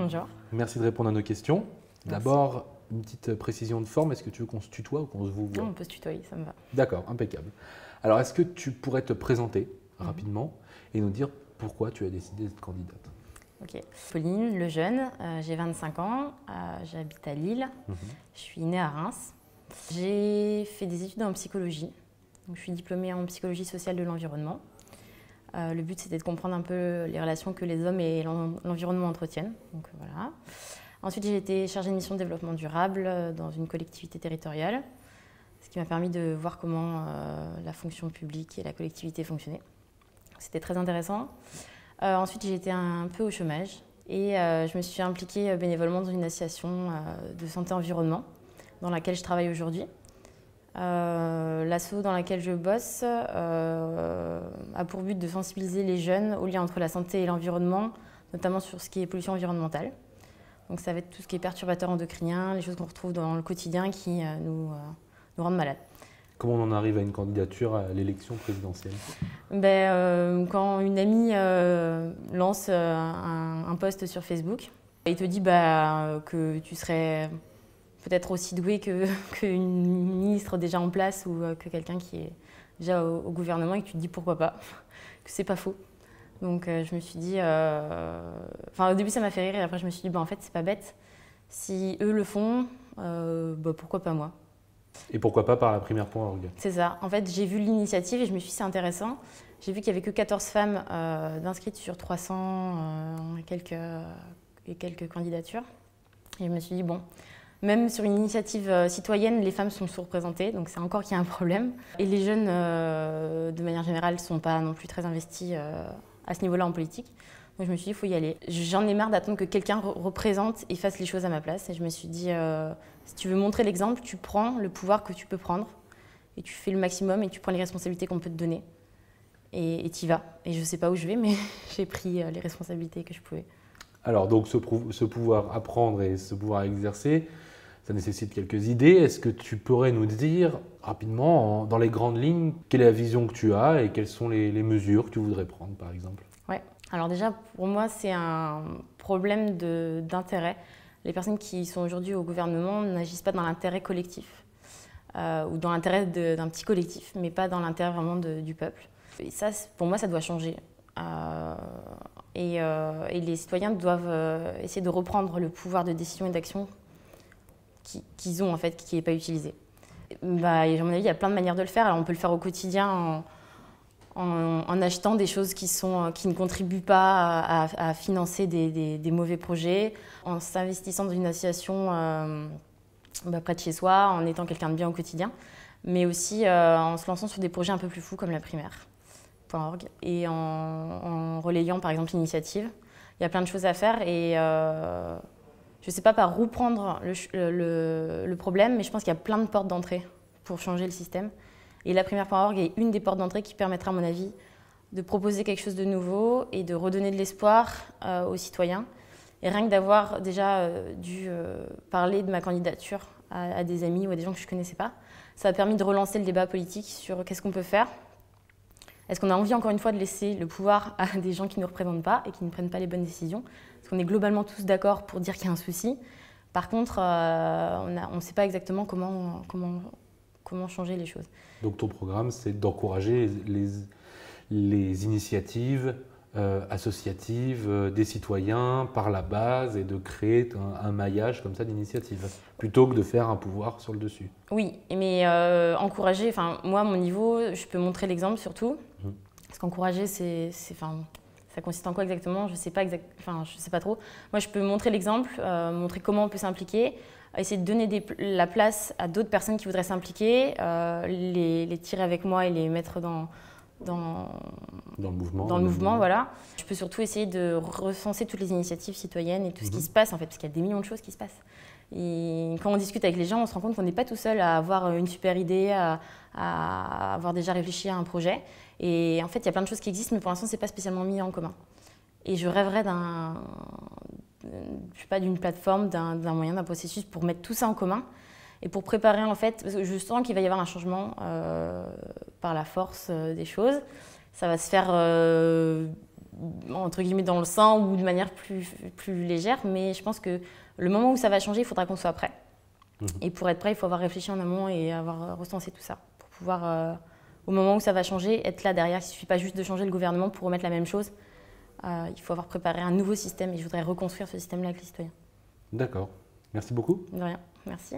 Bonjour. Merci de répondre à nos questions. D'abord, une petite précision de forme. Est-ce que tu veux qu'on se tutoie ou qu'on se vous voit? Non, on peut se tutoyer, ça me va. D'accord, impeccable. Alors, est-ce que tu pourrais te présenter rapidement et nous dire pourquoi tu as décidé d'être candidate? Ok. Pauline Lejeune, j'ai 25 ans, j'habite à Lille, je suis née à Reims. J'ai fait des études en psychologie, donc je suis diplômée en psychologie sociale de l'environnement. Le but c'était de comprendre un peu les relations que les hommes et l'environnement entretiennent. Donc, voilà. Ensuite j'ai été chargée de mission de développement durable dans une collectivité territoriale, ce qui m'a permis de voir comment la fonction publique et la collectivité fonctionnaient. C'était très intéressant. Ensuite, j'ai été un peu au chômage et je me suis impliquée bénévolement dans une association de santé-environnement dans laquelle je travaille aujourd'hui. L'asso dans laquelle je bosse a pour but de sensibiliser les jeunes au lien entre la santé et l'environnement, notamment sur ce qui est pollution environnementale. Donc ça va être tout ce qui est perturbateurs endocriniens, les choses qu'on retrouve dans le quotidien qui nous rendent malades. Comment on en arrive à une candidature à l'élection présidentielle? Quand une amie lance un post sur Facebook, il te dit que tu serais peut-être aussi doué qu'une ministre déjà en place ou que quelqu'un qui est déjà au gouvernement et que tu te dis pourquoi pas, que c'est pas faux. Donc je me suis dit, au début ça m'a fait rire et après je me suis dit en fait c'est pas bête, si eux le font, pourquoi pas moi. Et pourquoi pas par la primaire.org? C'est ça. En fait, j'ai vu l'initiative et je me suis dit c'est intéressant. J'ai vu qu'il n'y avait que 14 femmes d'inscrites sur 300 et quelques candidatures. Et je me suis dit, bon, même sur une initiative citoyenne, les femmes sont sous-représentées, donc c'est encore qu'il y a un problème. Et les jeunes, de manière générale, ne sont pas non plus très investis à ce niveau-là en politique. Donc je me suis dit, il faut y aller. J'en ai marre d'attendre que quelqu'un représente et fasse les choses à ma place. Et je me suis dit, si tu veux montrer l'exemple, tu prends le pouvoir que tu peux prendre et tu fais le maximum et tu prends les responsabilités qu'on peut te donner. Et tu y vas. Et je ne sais pas où je vais, mais j'ai pris les responsabilités que je pouvais. Alors, donc, ce pouvoir apprendre et ce pouvoir exercer, ça nécessite quelques idées. Est-ce que tu pourrais nous dire rapidement, dans les grandes lignes, quelle est la vision que tu as et quelles sont les mesures que tu voudrais prendre, par exemple? Ouais. Alors déjà, pour moi, c'est un problème d'intérêt. Les personnes qui sont aujourd'hui au gouvernement n'agissent pas dans l'intérêt collectif ou dans l'intérêt d'un petit collectif, mais pas dans l'intérêt vraiment du peuple. Et ça, pour moi, ça doit changer. Et les citoyens doivent essayer de reprendre le pouvoir de décision et d'action qu'ils ont, en fait, qui n'est pas utilisé. À mon avis, il y a plein de manières de le faire. Alors, on peut le faire au quotidien en achetant des choses qui ne contribuent pas à financer des mauvais projets, en s'investissant dans une association près de chez soi, en étant quelqu'un de bien au quotidien, mais aussi en se lançant sur des projets un peu plus fous comme la primaire.org et en relayant par exemple l'initiative. Il y a plein de choses à faire et je ne sais pas par où prendre le problème, mais je pense qu'il y a plein de portes d'entrée pour changer le système. Et la primaire.org est une des portes d'entrée qui permettra, à mon avis, de proposer quelque chose de nouveau et de redonner de l'espoir aux citoyens. Et rien que d'avoir déjà dû parler de ma candidature à des amis ou à des gens que je ne connaissais pas, ça a permis de relancer le débat politique sur qu'est-ce qu'on peut faire. Est-ce qu'on a envie, encore une fois, de laisser le pouvoir à des gens qui ne nous représentent pas et qui ne prennent pas les bonnes décisions? Parce qu'on est globalement tous d'accord pour dire qu'il y a un souci. Par contre, on ne sait pas exactement comment changer les choses. Donc ton programme, c'est d'encourager les initiatives associatives des citoyens par la base et de créer un maillage comme ça d'initiatives, plutôt que de faire un pouvoir sur le dessus. Oui, mais encourager, moi à mon niveau, je peux montrer l'exemple surtout. Parce qu'encourager, ça consiste en quoi exactement? Je sais pas je sais pas trop. Moi, je peux montrer l'exemple, montrer comment on peut s'impliquer, essayer de donner la place à d'autres personnes qui voudraient s'impliquer, les tirer avec moi et les mettre dans le mouvement. Dans le mouvement, voilà. Je peux surtout essayer de recenser toutes les initiatives citoyennes et tout ce qui se passe, en fait, parce qu'il y a des millions de choses qui se passent. Et quand on discute avec les gens, on se rend compte qu'on n'est pas tout seul à avoir une super idée, à avoir déjà réfléchi à un projet. Et en fait, il y a plein de choses qui existent, mais pour l'instant, ce n'est pas spécialement mis en commun. Et je rêverais d'une plateforme, d'un moyen, d'un processus pour mettre tout ça en commun et pour préparer, en fait, parce que je sens qu'il va y avoir un changement par la force des choses. Ça va se faire entre guillemets dans le sang ou de manière plus légère, mais je pense que le moment où ça va changer, il faudra qu'on soit prêt. Et pour être prêt, il faut avoir réfléchi en amont et avoir recensé tout ça pour pouvoir, au moment où ça va changer, être là derrière. Il ne suffit pas juste de changer le gouvernement pour remettre la même chose. Il faut avoir préparé un nouveau système et je voudrais reconstruire ce système-là avec les citoyens. D'accord. Merci beaucoup. De rien. Merci.